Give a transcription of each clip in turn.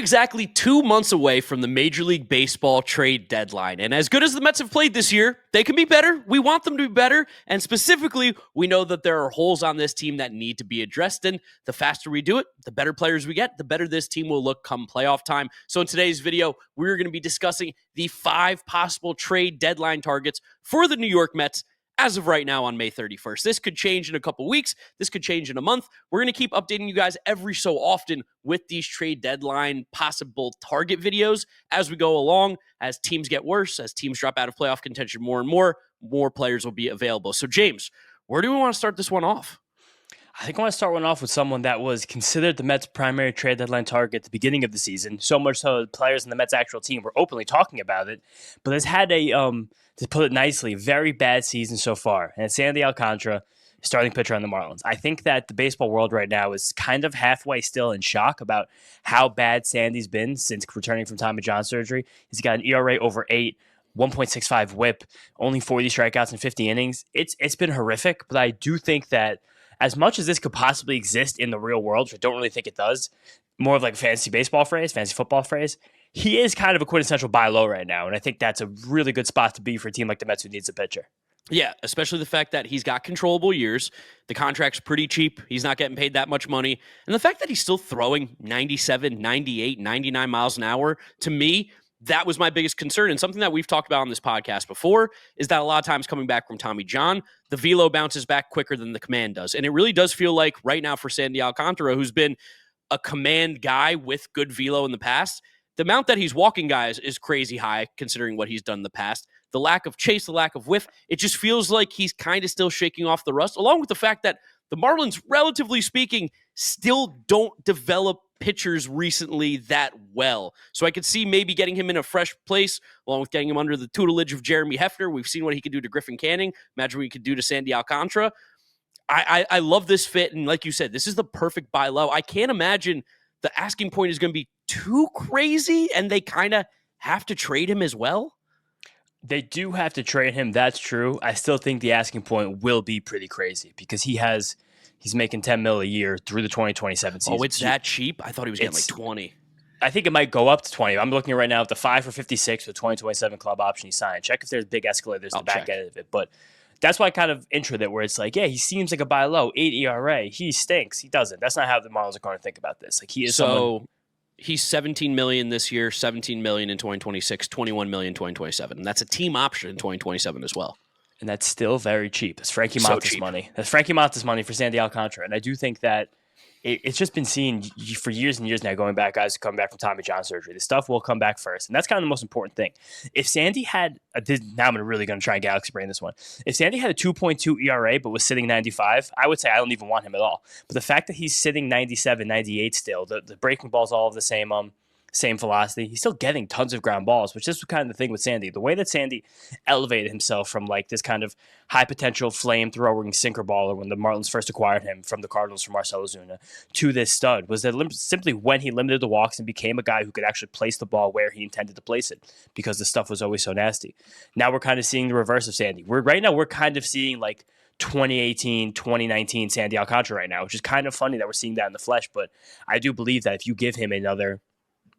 exactly 2 months away from the Major League Baseball trade deadline. And as good as the Mets have played this year, they can be better. We want them to be better. And specifically, we know that there are holes on this team that need to be addressed. And the faster we do it, the better players we get, the better this team will look come playoff time. So in today's video, we're going to be discussing the 5 possible trade deadline targets for the New York Mets as of right now on May 31st. This could change in a couple weeks. This could change in a month. We're going to keep updating you guys every so often with these trade deadline possible target videos as we go along. As teams get worse, as teams drop out of playoff contention more and more players will be available. So James, where do we want to start this one off? I think I want to start one off with someone that was considered the Mets' primary trade deadline target at the beginning of the season. So much so the players in the Mets' actual team were openly talking about it, but has had a, to put it nicely, very bad season so far. And it's Sandy Alcantara, starting pitcher on the Marlins. I think that the baseball world right now is kind of halfway still in shock about how bad Sandy's been since returning from Tommy John surgery. He's got an ERA over 8. 1.65 whip, only 40 strikeouts in 50 innings. It's been horrific, but I do think that as much as this could possibly exist in the real world, which I don't really think it does, more of like a fantasy baseball phrase, fantasy football phrase, he is kind of a quintessential buy low right now. And I think that's a really good spot to be for a team like the Mets who needs a pitcher. Yeah, especially the fact that he's got controllable years. The contract's pretty cheap. He's not getting paid that much money. And the fact that he's still throwing 97, 98, 99 miles an hour, to me, that was my biggest concern. And something that we've talked about on this podcast before is that a lot of times coming back from Tommy John, the velo bounces back quicker than the command does. And it really does feel like right now for Sandy Alcantara, who's been a command guy with good velo in the past, the amount that he's walking guys is crazy high considering what he's done in the past. The lack of chase, the lack of whiff, it just feels like he's kind of still shaking off the rust, along with the fact that the Marlins, relatively speaking, still don't develop pitchers recently that well. So I could see maybe getting him in a fresh place, along with getting him under the tutelage of Jeremy Hefner. We've seen what he could do to Griffin Canning. Imagine what he could do to Sandy Alcantara. I love this fit, and like you said, this is the perfect buy low. I can't imagine the asking point is going to be too crazy, and they kind of have to trade him as well. They do have to trade him. That's true. I still think the asking point will be pretty crazy because he's making $10 million a year through the 2027 season. Oh, it's that cheap? I thought he was getting like 20. I think it might go up to 20. I'm looking right now at the 5 for 56 with 2027 club option he signed. Check if there's big escalators in the back end of it. But that's why I kind of intro that where it's like, yeah, he seems like a buy low, 8 ERA. He stinks. He doesn't. That's not how the Marlins are going to think about this. Like he is someone. He's $17 million this year, $17 million in 2026, $21 million in 2027. And that's a team option in 2027 as well. And that's still very cheap. That's Frankie Montas money. That's Frankie Montas money for Sandy Alcantara. And I do think that it's just been seen for years and years now, going back, guys coming back from Tommy John surgery. The stuff will come back first. And that's kind of the most important thing. If Sandy had, now I'm really going to try and Galaxy brain this one. If Sandy had a 2.2 ERA but was sitting 95, I would say I don't even want him at all. But the fact that he's sitting 97, 98 still, the breaking ball's all of the same velocity. He's still getting tons of ground balls, which is kind of the thing with Sandy. The way that Sandy elevated himself from like this kind of high potential flame-throwing sinker baller when the Marlins first acquired him from the Cardinals from Marcell Ozuna to this stud was that simply when he limited the walks and became a guy who could actually place the ball where he intended to place it because the stuff was always so nasty. Now we're kind of seeing the reverse of Sandy. Right now we're kind of seeing like 2018, 2019 Sandy Alcantara right now, which is kind of funny that we're seeing that in the flesh, but I do believe that if you give him another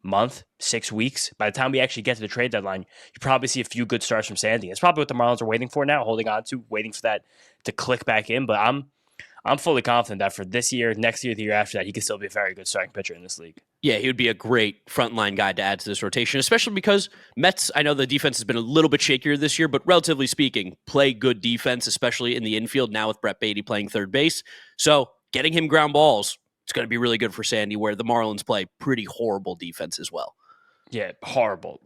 month, 6 weeks, by the time we actually get to the trade deadline, you probably see a few good starts from Sandy. It's probably what the Marlins are waiting for now, holding on to, waiting for that to click back in. But I'm fully confident that for this year, next year, the year after that, he can still be a very good starting pitcher in this league. Yeah, he would be a great frontline guy to add to this rotation, especially because Mets, I know the defense has been a little bit shakier this year, but relatively speaking, play good defense, especially in the infield now with Brett Beatty playing third base. So getting him ground balls, it's going to be really good for Sandy, where the Marlins play pretty horrible defense as well. Yeah, horrible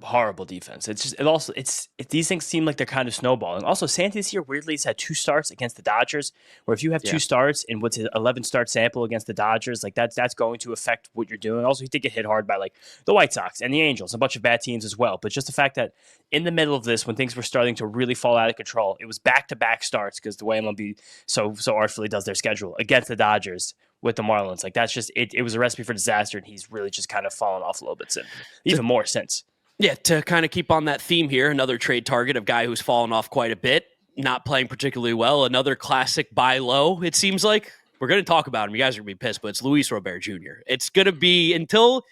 defense. These things seem like they're kind of snowballing. Also, Sandy this year weirdly has had 2 starts against the Dodgers, where if you have 2 starts in what's an 11 start sample against the Dodgers, like that's going to affect what you're doing. Also, he did get hit hard by like the White Sox and the Angels, a bunch of bad teams as well. But just the fact that in the middle of this, when things were starting to really fall out of control, it was back-to-back starts because the way MLB so artfully does their schedule against the Dodgers with the Marlins. Like that's just it was a recipe for disaster, and he's really just kind of fallen off a little bit since. Even more since. Yeah, to kind of keep on that theme here, another trade target of guy who's fallen off quite a bit, not playing particularly well, another classic buy low, it seems like. We're going to talk about him. You guys are going to be pissed, but it's Luis Robert Jr. It's going to be until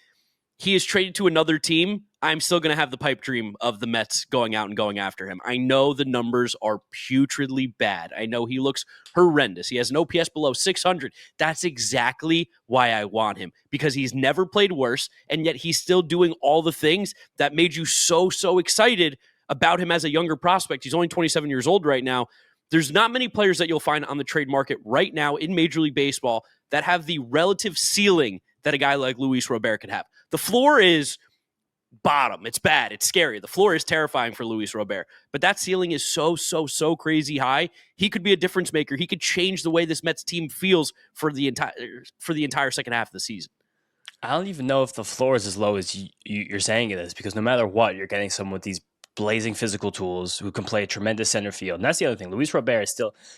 he is traded to another team, I'm still going to have the pipe dream of the Mets going out and going after him. I know the numbers are putridly bad. I know he looks horrendous. He has an OPS below 600. That's exactly why I want him, because he's never played worse, and yet he's still doing all the things that made you so excited about him as a younger prospect. He's only 27 years old right now. There's not many players that you'll find on the trade market right now in Major League Baseball that have the relative ceiling that a guy like Luis Robert could have. The floor is bottom. It's bad. It's scary. The floor is terrifying for Luis Robert. But that ceiling is so crazy high. He could be a difference maker. He could change the way this Mets team feels for the entire second half of the season. I don't even know if the floor is as low as you're saying it is, because no matter what, you're getting someone with these blazing physical tools who can play a tremendous center field. And that's the other thing. Luis Robert is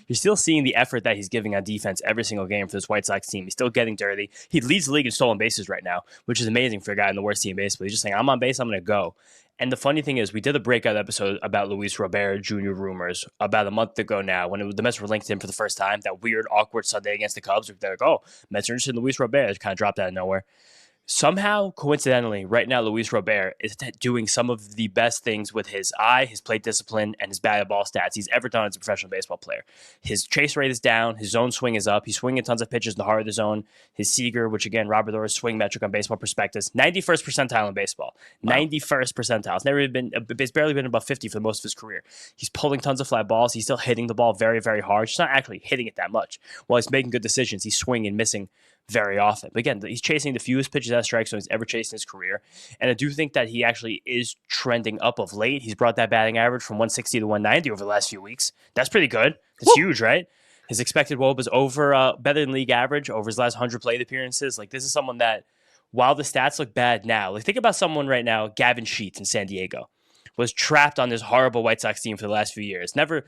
you're still seeing the effort that he's giving on defense every single game for this White Sox team. He's still getting dirty. He leads the league in stolen bases right now, which is amazing for a guy in the worst team in baseball. He's just saying, I'm on base, I'm going to go. And the funny thing is, we did a breakout episode about Luis Robert Jr. rumors about a month ago now, when the Mets were linked to him for the first time. That weird, awkward Sunday against the Cubs, where they're like, oh, Mets are interested in Luis Robert. It kind of dropped out of nowhere. Somehow, coincidentally, right now, Luis Robert is doing some of the best things with his eye, his plate discipline, and his batted ball stats he's ever done as a professional baseball player. His chase rate is down. His zone swing is up. He's swinging tons of pitches in the heart of the zone. His Seager, which again, Robert Orr's swing metric on Baseball Prospectus, 91st percentile in baseball. Wow. 91st percentile. It's barely been above 50 for most of his career. He's pulling tons of fly balls. He's still hitting the ball very hard. He's not actually hitting it that much. While he's making good decisions, he's swinging, missing very often. But again, he's chasing the fewest pitches out of strike zone he's ever chased in his career. And I do think that he actually is trending up of late. He's brought that batting average from 160 to 190 over the last few weeks. That's pretty good. It's huge, right? His expected WOBA is better than league average over his last 100 plate appearances. Like, this is someone that, while the stats look bad now, like, think about someone right now, Gavin Sheets in San Diego, was trapped on this horrible White Sox team for the last few years. Never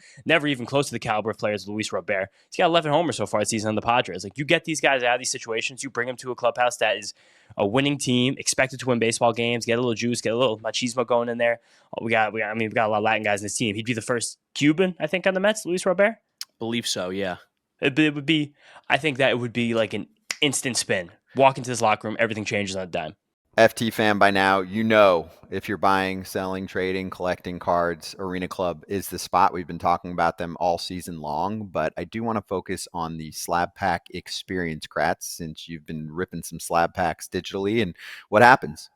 even close to the caliber of players Luis Robert. He's got 11 homers so far this season on the Padres. Like, you get these guys out of these situations, you bring them to a clubhouse that is a winning team, expected to win baseball games, get a little juice, get a little machismo going in there. We got a lot of Latin guys in this team. He'd be the first Cuban, I think, on the Mets, Luis Robert. Believe so, yeah. It would be, I think that it would be like an instant spin. Walk into this locker room, everything changes on a dime. FT fan by now, you know, if you're buying, selling, trading, collecting cards, Arena Club is the spot. We've been talking about them all season long, but I do want to focus on the slab pack experience, Kratz, since you've been ripping some slab packs digitally. And what happens?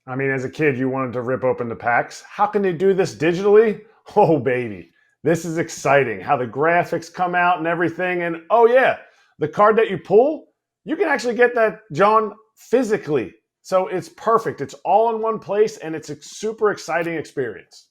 I mean, as a kid, you wanted to rip open the packs. How can they do this digitally? Oh, baby. This is exciting. How the graphics come out and everything. And oh, yeah, the card that you pull, you can actually get that, John, physically. So it's perfect. It's all in one place, and it's a super exciting experience.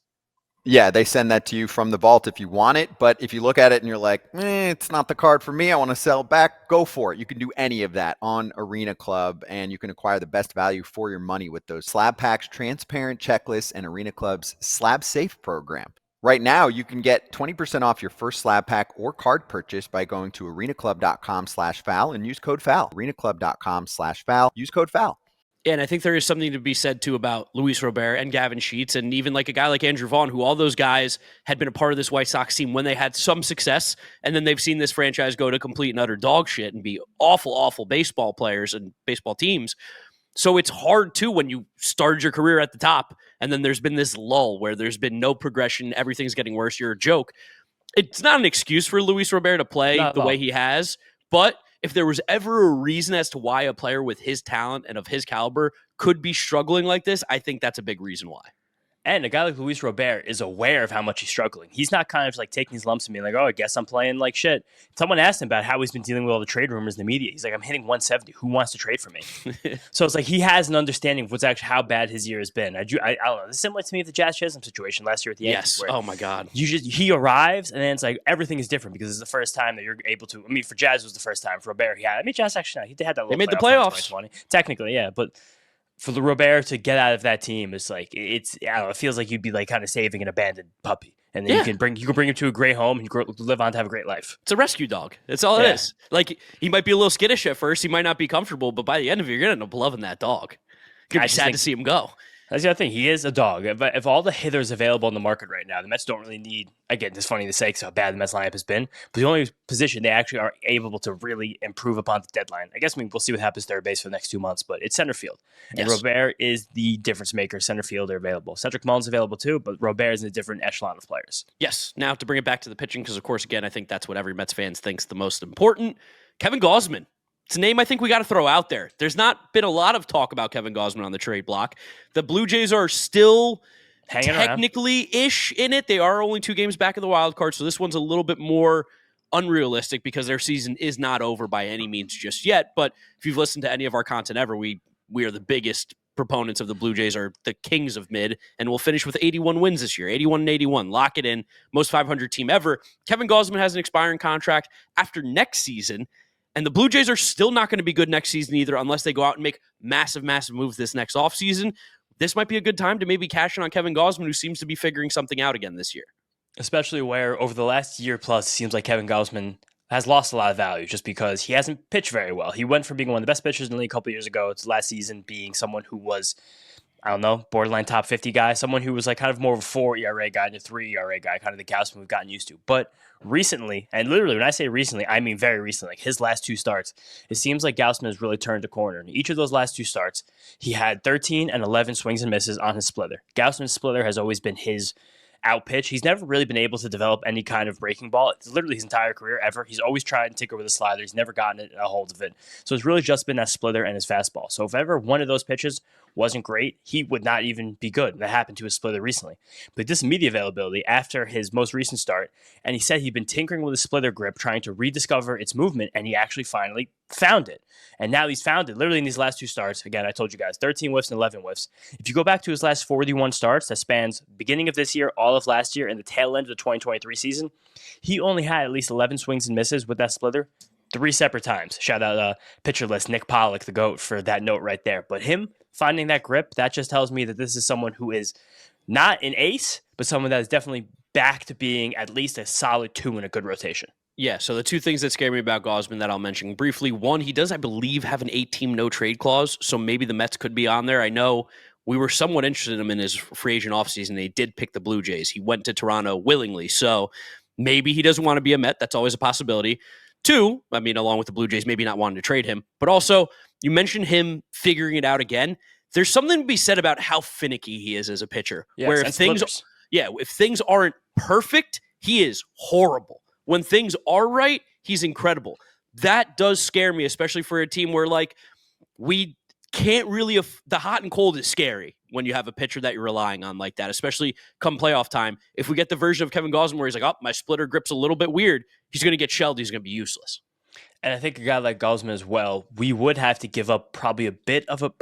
Yeah, they send that to you from the vault if you want it. But if you look at it and you're like, it's not the card for me, I want to sell it back, go for it. You can do any of that on Arena Club, and you can acquire the best value for your money with those slab packs, transparent checklists, and Arena Club's Slab Safe program. Right now, you can get 20% off your first slab pack or card purchase by going to arenaclub.com/FAL and use code FAL. arenaclub.com/FAL. Use code FAL. And I think there is something to be said, too, about Luis Robert and Gavin Sheets, and even like a guy like Andrew Vaughn, who all those guys had been a part of this White Sox team when they had some success, and then they've seen this franchise go to complete and utter dog shit and be awful baseball players and baseball teams. So it's hard, too, when you started your career at the top, and then there's been this lull where there's been no progression, everything's getting worse, you're a joke. It's not an excuse for Luis Robert to play the way he has, but if there was ever a reason as to why a player with his talent and of his caliber could be struggling like this, I think that's a big reason why. And a guy like Luis Robert is aware of how much he's struggling. He's not kind of like taking these lumps and being like, oh, I guess I'm playing like shit. Someone asked him about how he's been dealing with all the trade rumors in the media. He's like, I'm hitting 170. Who wants to trade for me? So it's like he has an understanding of what's actually how bad his year has been. I don't know. It's similar to me with the Jazz Chisholm situation last year at the Yankees. Yes. Oh, my God. He arrives, and then it's like everything is different because it's the first time that you're able to. I mean, for Jazz, it was the first time. For Robert, Jazz actually, he had that little They made the playoffs. 2020. Technically, yeah. But for the Robert to get out of that team, it's like I don't know, it feels like you'd be like kind of saving an abandoned puppy, and then you can bring him to a great home and live on to have a great life. It's a rescue dog. That's all it is. Like, he might be a little skittish at first, he might not be comfortable, but by the end of it, you're gonna end up loving that dog. You're gonna be sad to see him go. That's the other thing. He is a dog. If all the hitters available in the market right now, the Mets don't really need, again, it's funny to say because how bad the Mets lineup has been, but the only position they actually are able to really improve upon the deadline, I guess we'll see what happens third base for the next 2 months, but it's center field. And Yes. Robert is the difference maker. Center fielder available. Cedric Mullins available too, but Robert is in a different echelon of players. Yes. Now to bring it back to the pitching, because of course, again, I think that's what every Mets fan thinks the most important. Kevin Gausman. It's a name I think we got to throw out there. There's not been a lot of talk about Kevin Gausman on the trade block. The Blue Jays are still Hanging technically-ish in it. They are only 2 games back of the wild card, so this one's a little bit more unrealistic because their season is not over by any means just yet. But if you've listened to any of our content ever, we are the biggest proponents of the Blue Jays, are the kings of mid, and we'll finish with 81 wins this year, 81 and 81. Lock it in. Most 500 team ever. Kevin Gausman has an expiring contract after next season. And the Blue Jays are still not going to be good next season either unless they go out and make massive, massive moves this next offseason. This might be a good time to maybe cash in on Kevin Gausman, who seems to be figuring something out again this year. Especially where over the last year plus, it seems like Kevin Gausman has lost a lot of value just because he hasn't pitched very well. He went from being one of the best pitchers in the league a couple years ago to last season being someone who was, I don't know, borderline top 50 guy, someone who was like kind of more of a 4 ERA guy and a 3 ERA guy, kind of the Gausman we've gotten used to. But recently, and literally when I say recently, I mean very recently, like his last 2 starts, it seems like Gausman has really turned a corner. In each of those last 2 starts, he had 13 and 11 swings and misses on his splitter. Gausman's splitter has always been his out pitch. He's never really been able to develop any kind of breaking ball. It's literally his entire career ever. He's always tried to tinker with a slider. He's never gotten a hold of it. So it's really just been that splitter and his fastball. So if ever one of those pitches wasn't great, he would not even be good. That happened to his splitter recently. But this immediate availability after his most recent start, and he said he'd been tinkering with his splitter grip, trying to rediscover its movement, and he actually finally found it. And now he's found it literally in these last 2 starts. Again, I told you guys, 13 whiffs and 11 whiffs. If you go back to his last 41 starts, that spans beginning of this year, all of last year, and the tail end of the 2023 season, he only had at least 11 swings and misses with that splitter 3 separate times. Shout out pitcher list, Nick Pollock, the GOAT, for that note right there. But him finding that grip, that just tells me that this is someone who is not an ace, but someone that is definitely back to being at least a solid 2 in a good rotation. Yeah, so the 2 things that scare me about Gausman that I'll mention briefly. One, he does, I believe, have an 8-team no-trade clause, so maybe the Mets could be on there. I know we were somewhat interested in him in his free agent offseason. They did pick the Blue Jays. He went to Toronto willingly, so maybe he doesn't want to be a Met. That's always a possibility. 2, I mean, along with the Blue Jays maybe not wanting to trade him, but also you mentioned him figuring it out again. There's something to be said about how finicky he is as a pitcher. Yes, where if things aren't perfect, he is horrible. When things are right, he's incredible. That does scare me, especially for a team where like we can't really the hot and cold is scary when you have a pitcher that you're relying on like that, especially come playoff time. If we get the version of Kevin Gausman where he's like, oh, my splitter grip's a little bit weird, he's going to get shelled. He's going to be useless. And I think a guy like Gausman as well, we would have to give up probably a bit of a...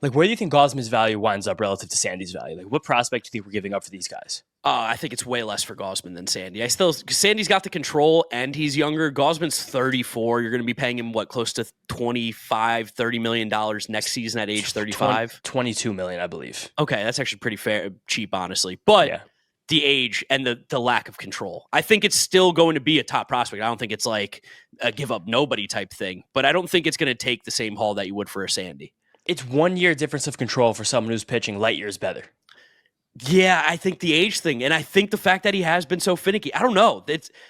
Like, where do you think Gausman's value winds up relative to Sandy's value? Like, what prospect do you think we're giving up for these guys? I think it's way less for Gausman than Sandy. Sandy's got the control and he's younger. Gausman's 34. You're going to be paying him close to $25-30 million next season at age 35. 22 million, I believe. Okay, that's actually pretty cheap, honestly. But yeah, the age and the lack of control, I think it's still going to be a top prospect. I don't think it's like a give up nobody type thing, but I don't think it's going to take the same haul that you would for a Sandy. It's 1 year difference of control for someone who's pitching light years better. Yeah, I think the age thing, and I think the fact that he has been so finicky. I don't know.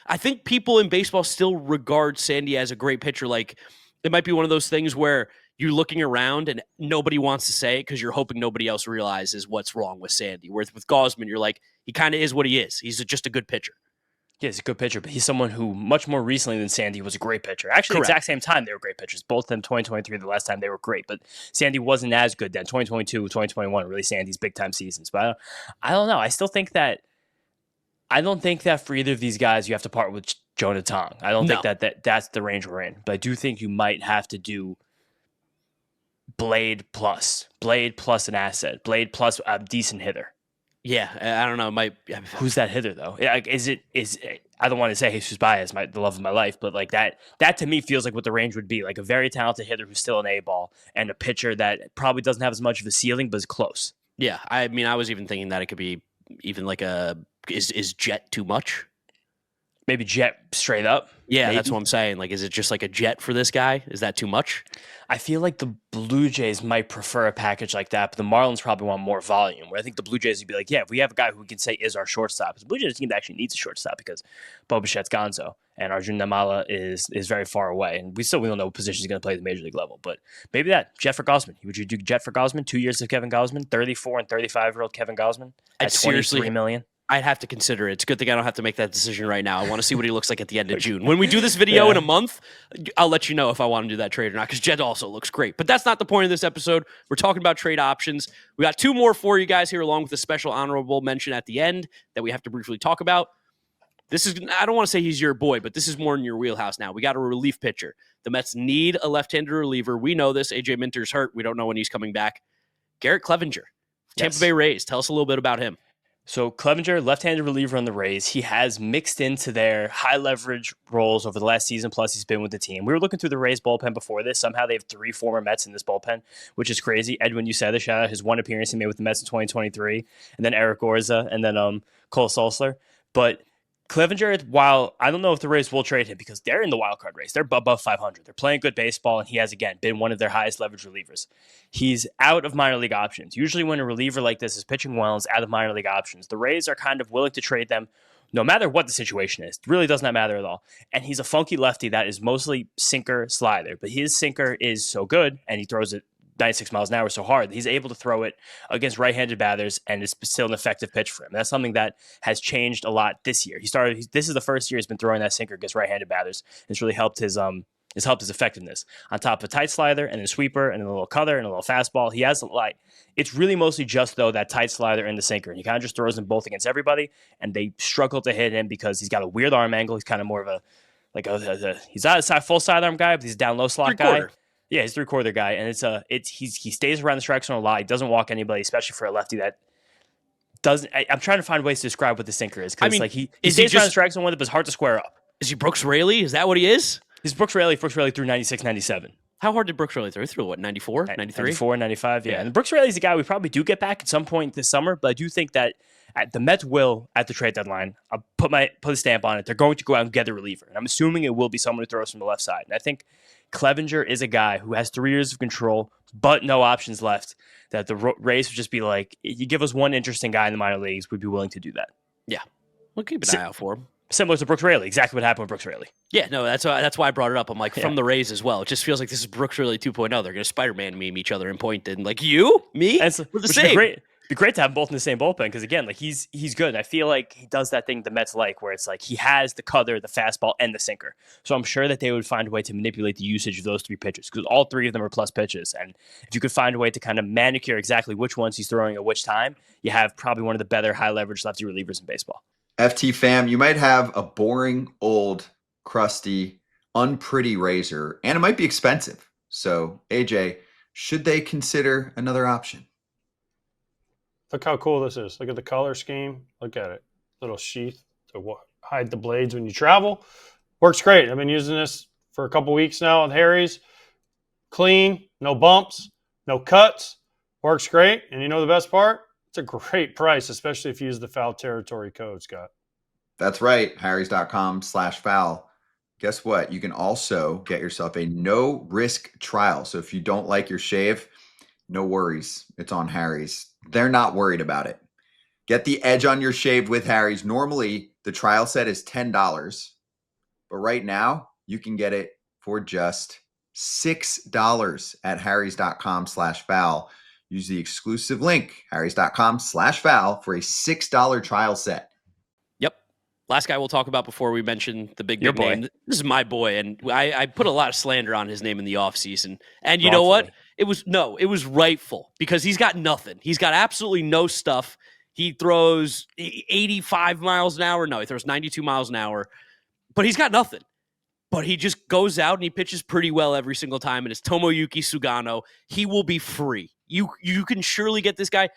I think people in baseball still regard Sandy as a great pitcher. Like, it might be one of those things where you're looking around and nobody wants to say it because you're hoping nobody else realizes what's wrong with Sandy. Whereas with Gausman, you're like, he kind of is what he is. He's just a good pitcher. Yeah, he's a good pitcher, but he's someone who much more recently than Sandy was a great pitcher. Actually, Correct. The exact same time they were great pitchers. Both of them 2023, the last time they were great, but Sandy wasn't as good then. 2022, 2021, really Sandy's big-time seasons. But I don't know. I think that for either of these guys, you have to part with Jonah Tong. I don't think that's the range we're in. But I do think you might have to do Blade plus an asset, Blade plus a decent hitter. Yeah, I don't know. Who's that hitter though? Like, is I don't want to say Jesus Baez, the love of my life, but like that to me feels like what the range would be. Like a very talented hitter who's still an A-ball and a pitcher that probably doesn't have as much of a ceiling, but is close. Yeah, I mean, I was even thinking that it could be even like is Jet too much? Maybe jet straight up. Yeah, maybe. that's what I'm saying. Like, is it just like a jet for this guy? Is that too much? I feel like the Blue Jays might prefer a package like that, but the Marlins probably want more volume. Where I think the Blue Jays would be like, yeah, if we have a guy who we can say is our shortstop, the Blue Jays team actually needs a shortstop because Bo Bichette's gonzo and Arjun Namala is very far away, and we don't know what position he's going to play at the major league level. But maybe that Jet for Gausman. Would you do Jet for Gausman? 2 years of Kevin Gausman, 34 and 35-year-old Kevin Gausman at $23 million. I'd have to consider it. It's a good thing I don't have to make that decision right now. I want to see what he looks like at the end of June. When we do this video in a month, I'll let you know if I want to do that trade or not, because Jed also looks great. But that's not the point of this episode. We're talking about trade options. We got 2 more for you guys here, along with a special honorable mention at the end that we have to briefly talk about. This is, I don't want to say he's your boy, but this is more in your wheelhouse now. We got a relief pitcher. The Mets need a left-handed reliever. We know this. AJ Minter's hurt. We don't know when he's coming back. Garrett Clevenger, Tampa Bay Rays. Tell us a little bit about him. So Clevenger, left-handed reliever on the Rays, he has mixed into their high-leverage roles over the last season, plus he's been with the team. We were looking through the Rays bullpen before this. Somehow they have 3 former Mets in this bullpen, which is crazy. Edwin Uceda, shout out his 1 appearance he made with the Mets in 2023, and then Eric Gorza, and then Cole Sulsler. But Clevenger, while I don't know if the Rays will trade him because they're in the wild card race. They're above 500. They're playing good baseball, and he has, again, been one of their highest leverage relievers. He's out of minor league options. Usually when a reliever like this is pitching well and is out of minor league options, the Rays are kind of willing to trade them no matter what the situation is. It really does not matter at all. And he's a funky lefty that is mostly sinker slider, but his sinker is so good, and he throws it 96 miles an hour so hard that he's able to throw it against right-handed batters, and it's still an effective pitch for him. That's something that has changed a lot this year. This is the first year he's been throwing that sinker against right-handed batters. It's really helped his effectiveness. On top of a tight slider and a sweeper and a little cutter and a little fastball, he has a lot. It's really mostly just, though, that tight slider and the sinker. And he kind of just throws them both against everybody, and they struggle to hit him because he's got a weird arm angle. He's kind of more of he's not a full sidearm guy, but he's a down low slot guy. Yeah, he's 3/4 guy, and he stays around the strike zone a lot. He doesn't walk anybody, especially for a lefty that doesn't. I'm trying to find ways to describe what the sinker is, because he stays around the strike zone with it, but it's hard to square up. Is he Brooks Raley? Is that what he is? He's Brooks Raley. Brooks Raley through 96, 97. How hard did Brooks Raley throw? He threw what, 94, 93? 94, 95, yeah. And Brooks Raley's a guy we probably do get back at some point this summer, but I do think that the Mets will, at the trade deadline, I'll put a stamp on it, they're going to go out and get a reliever. And I'm assuming it will be someone who throws from the left side. And I think Clevenger is a guy who has 3 years of control, but no options left, that the Rays would just be like, you give us one interesting guy in the minor leagues, we'd be willing to do that. Yeah. We'll keep an eye out for him. Similar to Brooks Raley, exactly what happened with Brooks Raley. Yeah, no, that's why I brought it up. I'm like, from the Rays as well. It just feels like this is Brooks Raley 2.0. They're going to Spider-Man meme each other and point, and like, you? Me? We're the same. It'd be great to have them both in the same bullpen, because, again, like he's good. And I feel like he does that thing the Mets like, where it's like he has the cutter, the fastball, and the sinker. So I'm sure that they would find a way to manipulate the usage of those 3 pitches, because all 3 of them are plus pitches. And if you could find a way to kind of manicure exactly which ones he's throwing at which time, you have probably one of the better high-leverage lefty relievers in baseball. FT fam, you might have a boring, old, crusty, unpretty razor, and it might be expensive. So, AJ, should they consider another option? Look how cool this is. Look at the color scheme. Look at it. Little sheath to hide the blades when you travel. Works great. I've been using this for a couple weeks now with Harry's. Clean, no bumps, no cuts. Works great. And you know the best part? It's a great price, especially if you use the foul territory code, Scott. That's right. Harrys.com/foul. Guess what? You can also get yourself a no-risk trial. So if you don't like your shave, no worries. It's on Harry's. They're not worried about it. Get the edge on your shave with Harry's. Normally, the trial set is $10. But right now, you can get it for just $6 at harrys.com/foul. Use the exclusive link, harrys.com/foul, for a $6 trial set. Yep. Last guy we'll talk about before we mention the big Your boy. name. This is my boy, and I put a lot of slander on his name in the offseason. And you know what? It was rightful, because he's got nothing. He's got absolutely no stuff. He throws 85 miles an hour. No, he throws 92 miles an hour. But he's got nothing. But he just goes out and he pitches pretty well every single time. And it's Tomoyuki Sugano. He will be free. You can surely get this guy.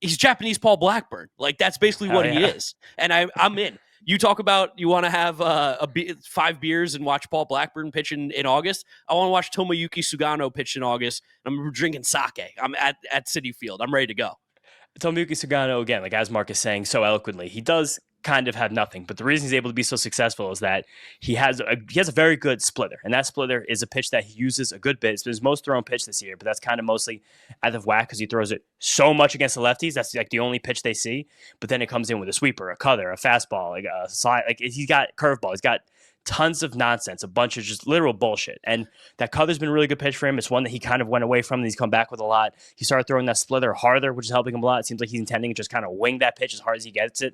He's Japanese Paul Blackburn. Like, that's basically what he is. And I'm in. You talk about you want to have 5 beers and watch Paul Blackburn pitch in August. I want to watch Tomoyuki Sugano pitch in August. I'm drinking sake. I'm at Citi Field. I'm ready to go. Tomoyuki Sugano, again, like as Mark is saying so eloquently, he does kind of had nothing. But the reason he's able to be so successful is that he has a very good splitter, and that splitter is a pitch that he uses a good bit. It's his most thrown pitch this year, but that's kind of mostly out of whack because he throws it so much against the lefties. That's like the only pitch they see. But then it comes in with a sweeper, a cutter, a fastball, like a slide. Like he's got curveball. He's got tons of nonsense, a bunch of just literal bullshit. And that cutter's been a really good pitch for him. It's one that he kind of went away from, and he's come back with a lot. He started throwing that splitter harder, which is helping him a lot. It seems like he's intending to just kind of wing that pitch as hard as he gets it.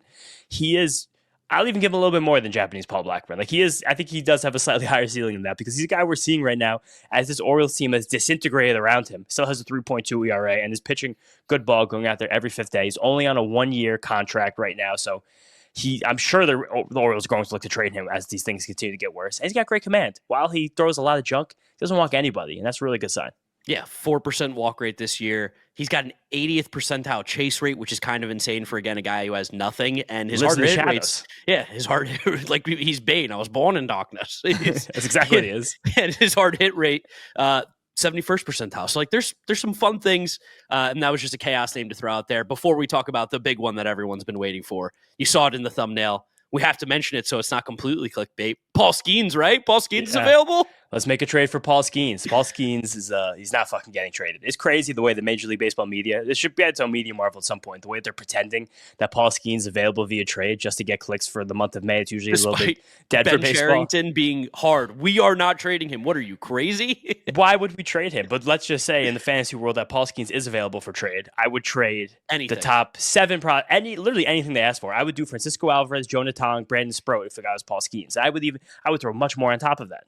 I'll even give him a little bit more than Japanese Paul Blackburn. I think he does have a slightly higher ceiling than that because he's a guy we're seeing right now as this Orioles team has disintegrated around him. Still has a 3.2 ERA and is pitching good ball, going out there every fifth day. He's only on a 1-year contract right now, so I'm sure the Orioles are going to look to trade him as these things continue to get worse. And he's got great command. While he throws a lot of junk, he doesn't walk anybody, and that's a really good sign. Yeah, 4% walk rate this year. He's got an 80th percentile chase rate, which is kind of insane for, again, a guy who has nothing. And his hard hit rates. Yeah, his hard hit, like he's Bane. I was born in darkness. That's exactly what he is. And his hard hit rate, 71st percentile. So, like, there's some fun things. And that was just a chaos name to throw out there. Before we talk about the big one that everyone's been waiting for, you saw it in the thumbnail. We have to mention it so it's not completely clickbait. Paul Skeens, right? Paul Skeens is available. Let's make a trade for Paul Skeens. Paul Skeens is he's not fucking getting traded. It's crazy the way the Major League Baseball media, this should be its own media marvel at some point, the way they're pretending that Paul Skeens is available via trade just to get clicks for the month of May. It's usually Despite a little bit dead Ben for baseball. Cherington being hard. We are not trading him. What are you, crazy? Why would we trade him? But let's just say in the fantasy world that Paul Skeens is available for trade. I would trade anything. The top 7 literally anything they ask for. I would do Francisco Alvarez, Jonah Tong, Brandon Sproat if the guy was Paul Skeens. I would throw much more on top of that.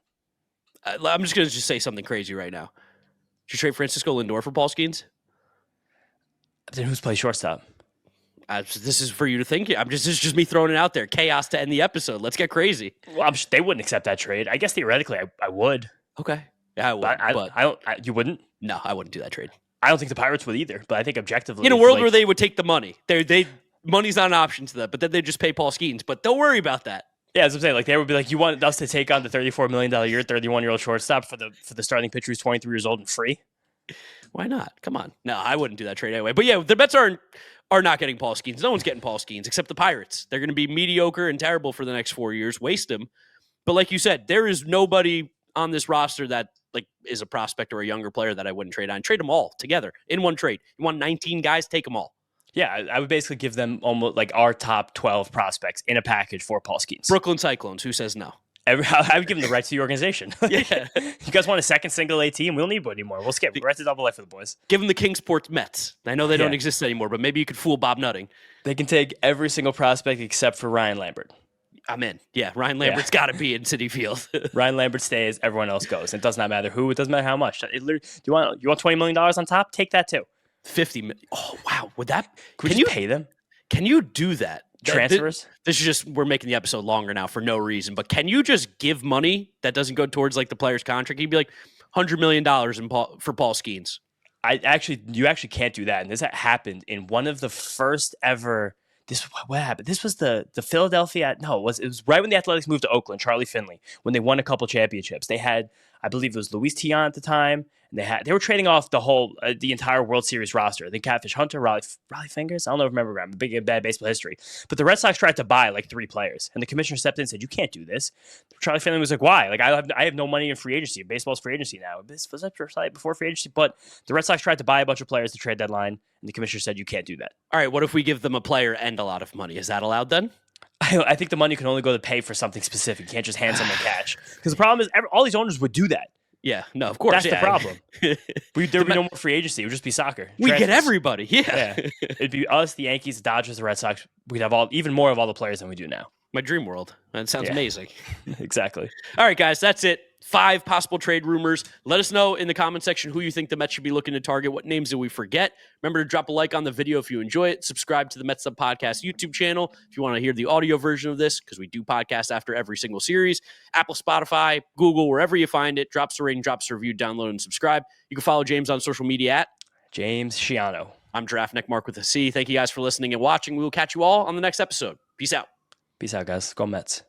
I'm just going to say something crazy right now. Did you trade Francisco Lindor for Paul Skeens? Then who's playing shortstop? This is for you to think. This is just me throwing it out there. Chaos to end the episode. Let's get crazy. Well, they wouldn't accept that trade. I guess theoretically I would. Okay. Yeah, I would. But you wouldn't? No, I wouldn't do that trade. I don't think the Pirates would either, but I think objectively. In a world where they would take the money, money's not an option to them, but then they just pay Paul Skeens. But don't worry about that. Yeah, as I'm saying, like they would be like, you want us to take on the $34 million a year, 31-year-old shortstop for the starting pitcher who's 23 years old and free? Why not? Come on. No, I wouldn't do that trade anyway. But yeah, the Mets are not getting Paul Skeens. No one's getting Paul Skeens except the Pirates. They're going to be mediocre and terrible for the next 4 years. Waste him. But like you said, there is nobody on this roster that like is a prospect or a younger player that I wouldn't trade on. Trade them all together in one trade. You want 19 guys? Take them all. Yeah, I would basically give them almost like our top 12 prospects in a package for Paul Skeens. Brooklyn Cyclones. Who says no? I would give them the right to the organization. Yeah. You guys want a second single A team? We don't need one anymore. We'll skip. We're at the double A for the boys. Give them the Kingsport Mets. I know they don't exist anymore, but maybe you could fool Bob Nutting. They can take every single prospect except for Ryan Lambert. I'm in. Yeah, Ryan Lambert's got to be in Citi Field. Ryan Lambert stays. Everyone else goes. It does not matter who. It doesn't matter how much. Do you want $20 million on top? Take that too. 50 million. Oh, wow. Would that? Can you pay them? Can you do that? Transfers? This is just, we're making the episode longer now for no reason, but can you just give money that doesn't go towards like the player's contract? You'd be like $100 million for Paul Skeens. You actually can't do that. And this happened in one of the first ever. What happened? This was the Philadelphia. No, it was right when the Athletics moved to Oakland. Charlie Finley, when they won a couple championships, they had, I believe it was Luis Tiant at the time, and they were trading off the entire World Series roster. I think Catfish Hunter, Raleigh Fingers. I don't know if I remember. I'm a big bad baseball history, but the Red Sox tried to buy like 3 players, and the commissioner stepped in and said, "You can't do this." Charlie Finley was like, "Why? Like I have no money in free agency. Baseball's free agency now. This was up before free agency." But the Red Sox tried to buy a bunch of players to trade deadline, and the commissioner said, "You can't do that." All right, what if we give them a player and a lot of money? Is that allowed then? I think the money can only go to pay for something specific. You can't just hand someone cash. Because the problem is all these owners would do that. Yeah, no, of course. That's the problem. There would be no more free agency. It would just be soccer. We get everybody. Yeah. It'd be us, the Yankees, the Dodgers, the Red Sox. We'd have even more of all the players than we do now. My dream world. That sounds amazing. Exactly. All right, guys, that's it. 5 possible trade rumors. Let us know in the comment section who you think the Mets should be looking to target. What names did we forget? Remember to drop a like on the video if you enjoy it. Subscribe to the Mets'd Podcast YouTube channel if you want to hear the audio version of this, because we do podcasts after every single series. Apple, Spotify, Google, wherever you find it. Drops a rating, drops a review, download, and subscribe. You can follow James on social media at James Schiano. I'm Giraffe Neck Mark with a C. Thank you guys for listening and watching. We will catch you all on the next episode. Peace out. Peace out, guys. Go Mets.